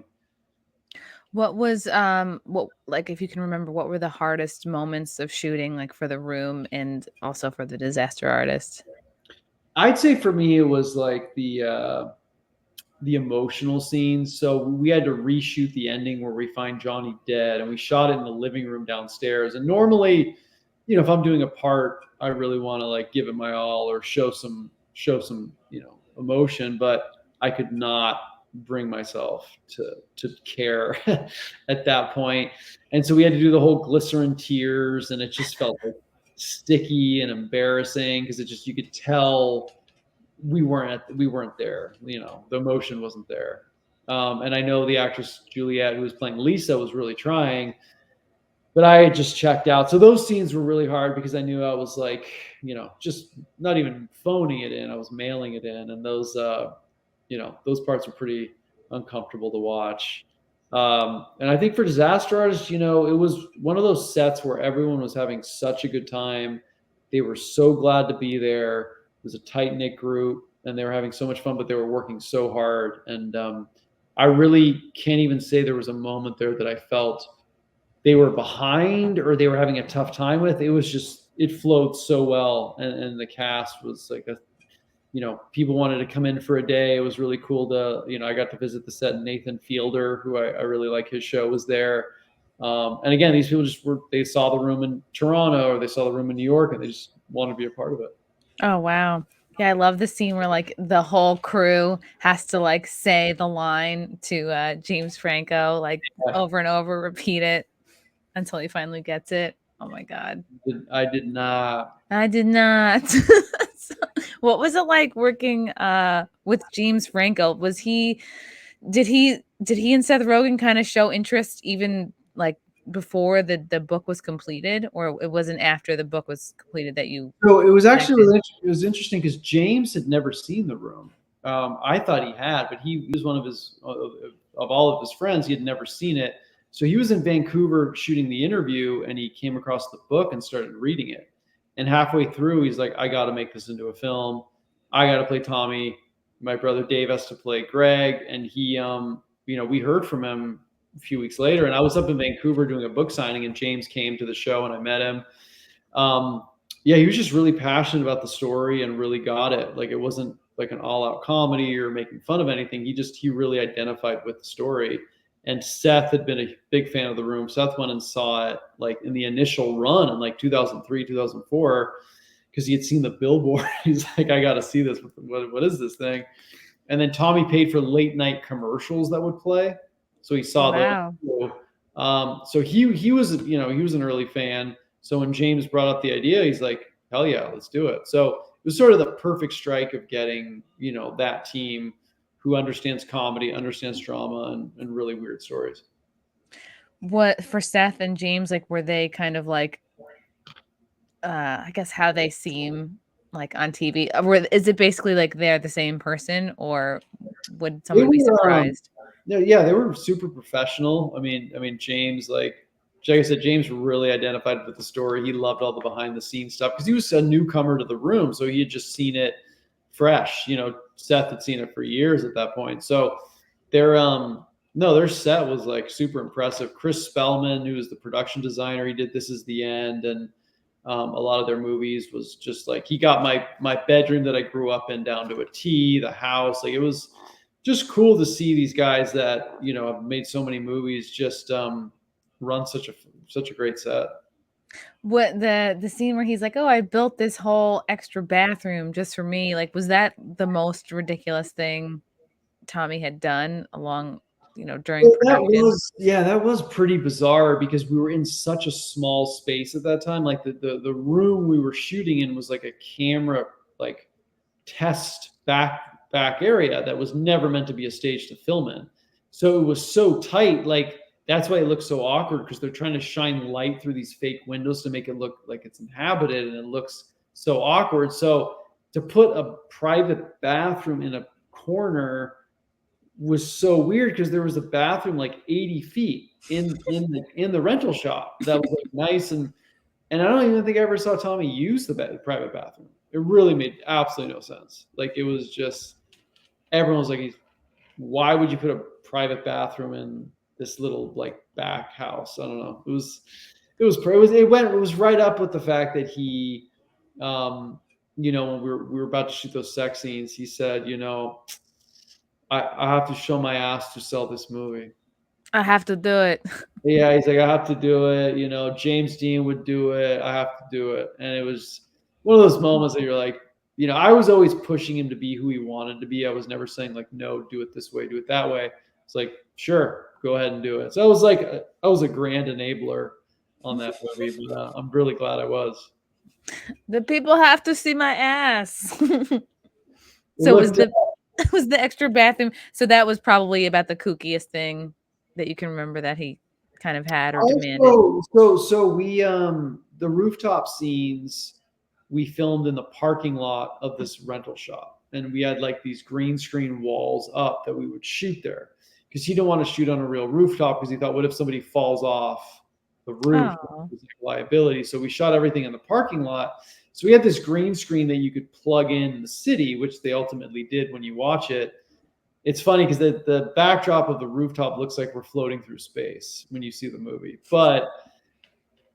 [SPEAKER 1] What was like, if you can remember, what were the hardest moments of shooting, like for the room and also for the disaster artist?
[SPEAKER 2] I'd say for me it was like the emotional scenes. So we had to reshoot the ending where we find Johnny dead, and we shot it in the living room downstairs. And normally, if I'm doing a part, I really want to like give it my all or show some emotion, but I could not bring myself to care at that point. And so we had to do the whole glycerin tears, and it just felt like sticky and embarrassing because you could tell we weren't there. The emotion wasn't there. And I know the actress Juliet, who was playing Lisa, was really trying, but I had just checked out. So those scenes were really hard because I knew I was like, just not even phoning it in. I was mailing it in. And those, those parts were pretty uncomfortable to watch. And I think for Disaster Artist, it was one of those sets where everyone was having such a good time. They were so glad to be there. It was a tight-knit group and they were having so much fun, but they were working so hard. And I really can't even say there was a moment there that I felt they were behind or they were having a tough time with. It was just, it flowed so well. And the cast was like people wanted to come in for a day. It was really cool to, I got to visit the set. Nathan Fielder, who I really like his show, was there. And again, these people they saw the room in Toronto or they saw the room in New York and they just wanted to be a part of it.
[SPEAKER 1] Oh, wow. Yeah, I love the scene where like the whole crew has to like say the line to James Franco, like over and over, repeat it until he finally gets it. Oh my God.
[SPEAKER 2] I did not.
[SPEAKER 1] What was it like working with James Franco? Did he and Seth Rogen kind of show interest even like before the book was completed, or it wasn't after the book was completed that you
[SPEAKER 2] So it was actually
[SPEAKER 1] connected?
[SPEAKER 2] it was interesting because James had never seen The Room. I thought he had, but he was one of his of all of his friends. He had never seen it. So he was in Vancouver shooting the interview, and he came across the book and started reading it. And halfway through, he's like, "I got to make this into a film. I got to play Tommy. My brother Dave has to play Greg." And he, we heard from him a few weeks later, and I was up in Vancouver doing a book signing, and James came to the show, and I met him. Yeah, he was just really passionate about the story and really got it. Like, it wasn't like an all-out comedy or making fun of anything. He really identified with the story. And Seth had been a big fan of The Room. Seth went and saw it like in the initial run in like 2003, 2004, because he had seen the billboard. He's like, I got to see this. What is this thing? And then Tommy paid for late night commercials that would play. So he saw
[SPEAKER 1] Wow.
[SPEAKER 2] those. So he was, he was an early fan. So when James brought up the idea, he's like, hell yeah, let's do it. So it was sort of the perfect strike of getting, that team who understands comedy, understands drama, and really weird stories.
[SPEAKER 1] What for Seth and James, like were they kind of like I guess how they seem like on TV? Or is it basically like they're the same person, or would
[SPEAKER 2] They
[SPEAKER 1] someone be
[SPEAKER 2] were,
[SPEAKER 1] surprised?
[SPEAKER 2] yeah, they were super professional. I mean, James, like I said, James really identified with the story. He loved all the behind the scenes stuff because he was a newcomer to the room, so he had just seen it fresh. Seth had seen it for years at that point. So their their set was like super impressive. Chris Spellman, who was the production designer, he did This Is the End, and a lot of their movies was just like, he got my bedroom that I grew up in down to a T, the house. Like, it was just cool to see these guys that have made so many movies just run such a great set.
[SPEAKER 1] What the scene where he's like, "Oh, I built this whole extra bathroom just for me." Like, was that the most ridiculous thing Tommy had done during production?
[SPEAKER 2] That was pretty bizarre because we were in such a small space at that time. Like, the room we were shooting in was like a camera like test back area that was never meant to be a stage to film in. So it was so tight, like that's why it looks so awkward, because they're trying to shine light through these fake windows to make it look like it's inhabited, and it looks so awkward. So to put a private bathroom in a corner was so weird, because there was a bathroom like 80 feet in the rental shop that was like nice, and I don't even think I ever saw Tommy use the private bathroom. It really made absolutely no sense. Like, it was just, everyone was like, why would you put a private bathroom in this little like back house? I don't know. It was right up with the fact that he, when we were about to shoot those sex scenes, he said, I have to show my ass to sell this movie.
[SPEAKER 1] I have to do it.
[SPEAKER 2] Yeah, he's like, I have to do it. James Dean would do it. I have to do it. And it was one of those moments that you're like, I was always pushing him to be who he wanted to be. I was never saying like, no, do it this way, do it that way. It's like, sure, go ahead and do it. So I was a grand enabler on that movie, but I'm really glad I was.
[SPEAKER 1] The people have to see my ass. So was the was the extra bathroom. So that was probably about the kookiest thing that you can remember that he kind of had or demanded.
[SPEAKER 2] So we the rooftop scenes we filmed in the parking lot of this rental shop, and we had like these green screen walls up that we would shoot there, because he didn't want to shoot on a real rooftop, because he thought, what if somebody falls off the roof?
[SPEAKER 1] Oh.
[SPEAKER 2] It was like a liability. So we shot everything in the parking lot. So we had this green screen that you could plug in the city, which they ultimately did when you watch it. It's funny because the backdrop of the rooftop looks like we're floating through space when you see the movie. But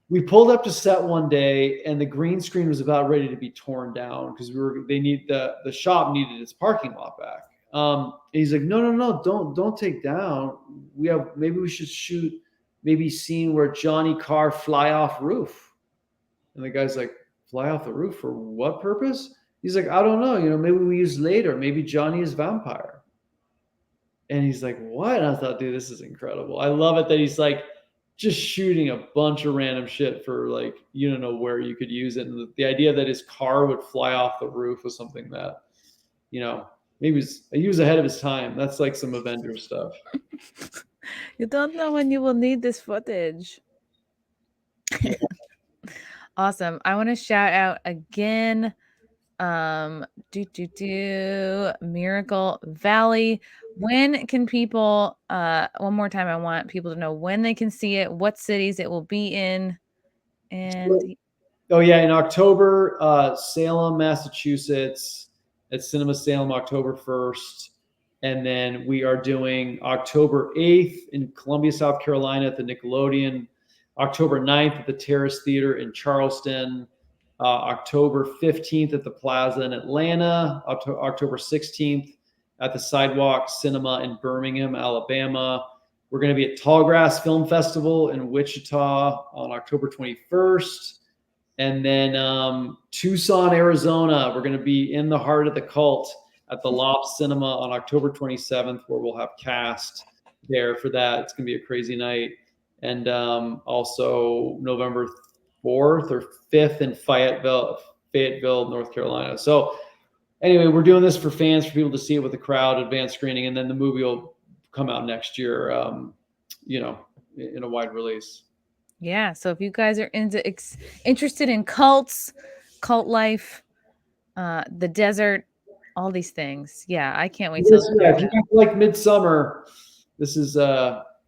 [SPEAKER 2] we pulled up to set one day, and the green screen was about ready to be torn down, because the shop needed its parking lot back. He's like, no, don't take down. Maybe we should shoot maybe scene where Johnny Carr fly off roof. And the guy's like, fly off the roof for what purpose? He's like, I don't know. Maybe we use later. Maybe Johnny is vampire. And he's like, what? And I thought, dude, this is incredible. I love it that he's like just shooting a bunch of random shit for like, you don't know where you could use it. And the idea that his car would fly off the roof was something that, you know, maybe he was ahead of his time. That's like some Avengers stuff.
[SPEAKER 1] You don't know when you will need this footage.
[SPEAKER 2] Yeah.
[SPEAKER 1] Awesome. I want to shout out again Miracle Valley. When can people one more time, I want people to know when they can see it, what cities it will be in, and
[SPEAKER 2] Oh yeah, in October, Salem, Massachusetts, at Cinema Salem, October 1st. And then we are doing October 8th in Columbia, South Carolina at the Nickelodeon, October 9th at the Terrace Theater in Charleston, October 15th at the Plaza in Atlanta, October 16th at the Sidewalk Cinema in Birmingham, Alabama. We're going to be at Tallgrass Film Festival in Wichita on October 21st. And then Tucson, Arizona, we're going to be in the heart of the cult at the Loft Cinema on October 27th, where we'll have cast there for that. It's going to be a crazy night. And also November 4th or 5th in Fayetteville, North Carolina. So anyway, we're doing this for fans, for people to see it with the crowd, advanced screening, and then the movie will come out next year, you know, in a wide release.
[SPEAKER 1] yeah, so if you guys are interested in cults, cult life, the desert, all these things, yeah, I can't wait till
[SPEAKER 2] if you like Midsummer, this is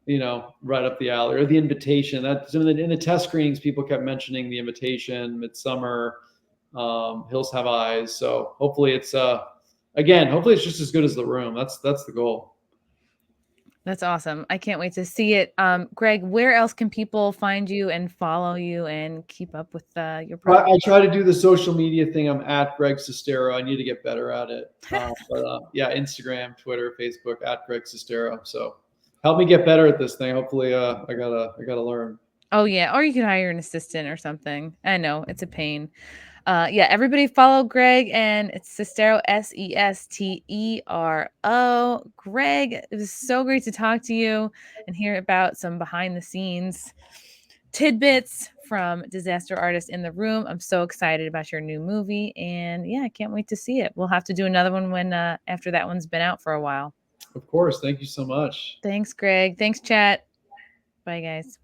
[SPEAKER 2] you know, right up the alley. Or The Invitation. That's in the test screenings, people kept mentioning The Invitation, Midsummer, Hills Have Eyes. So hopefully it's again, hopefully it's just as good as The Room. That's the goal.
[SPEAKER 1] That's awesome. I can't wait to see it. Greg, where else can people find you and follow you and keep up with your project?
[SPEAKER 2] I try to do the social media thing. I'm at Greg Sestero. I need to get better at it. But yeah, Instagram, Twitter, Facebook, at Greg Sestero. So help me get better at this thing. Hopefully I gotta learn.
[SPEAKER 1] Oh yeah, or you can hire an assistant or something. I know it's a pain. Yeah, everybody follow Greg, and it's Sestero, Sestero. Greg, it was so great to talk to you and hear about some behind the scenes tidbits from disaster artists in the room. I'm so excited about your new movie, and yeah, I can't wait to see it. We'll have to do another one when after that one's been out for a while.
[SPEAKER 2] Of course. Thank you so much.
[SPEAKER 1] Thanks, Greg. Thanks, chat. Bye, guys.